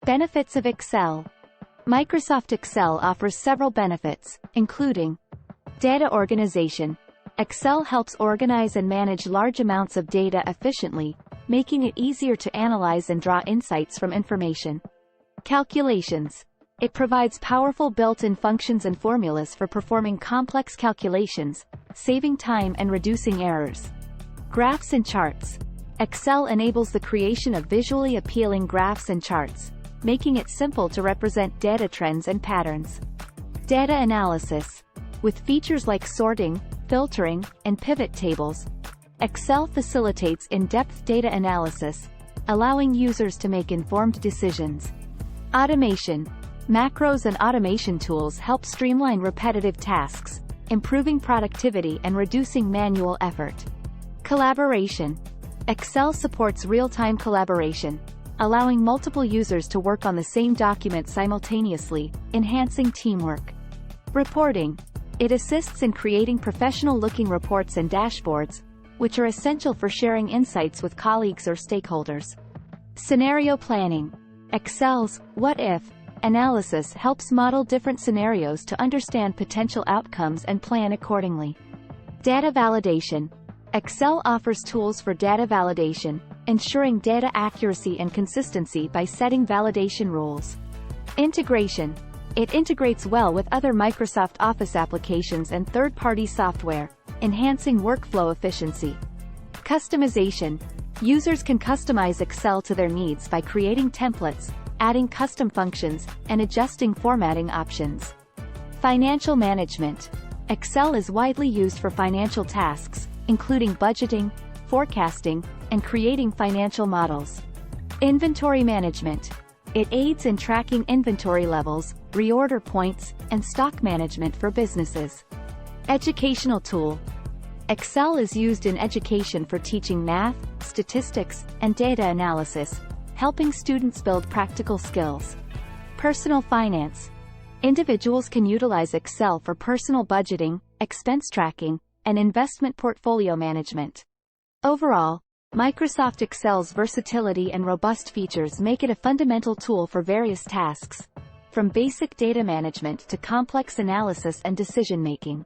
Benefits of Excel. Microsoft Excel offers several benefits, including data organization. Excel helps organize and manage large amounts of data efficiently, making it easier to analyze and draw insights from information. Calculations. It provides powerful built-in functions and formulas for performing complex calculations, saving time and reducing errors. Graphs and charts. Excel enables the creation of visually appealing graphs and charts, making it simple to represent data trends and patterns. Data analysis. With features like sorting, filtering, and pivot tables, Excel facilitates in-depth data analysis, allowing users to make informed decisions. Automation. Macros and automation tools help streamline repetitive tasks, improving productivity and reducing manual effort. Collaboration. Excel supports real-time collaboration, allowing multiple users to work on the same document simultaneously, enhancing teamwork. Reporting. It assists in creating professional-looking reports and dashboards, which are essential for sharing insights with colleagues or stakeholders. Scenario planning. Excel's what-if analysis helps model different scenarios to understand potential outcomes and plan accordingly. Data validation. Excel offers tools for data validation, ensuring data accuracy and consistency by setting validation rules. Integration. It integrates well with other Microsoft Office applications and third-party software, enhancing workflow efficiency. Customization. Users can customize Excel to their needs by creating templates, adding custom functions, and adjusting formatting options. Financial management. Excel is widely used for financial tasks, including budgeting, forecasting, and creating financial models. Inventory management. It aids in tracking inventory levels, reorder points, and stock management for businesses. Educational tool. Excel is used in education for teaching math, statistics, and data analysis, helping students build practical skills. Personal finance. Individuals can utilize Excel for personal budgeting, expense tracking, and investment portfolio management. Overall, Microsoft Excel's versatility and robust features make it a fundamental tool for various tasks, from basic data management to complex analysis and decision-making.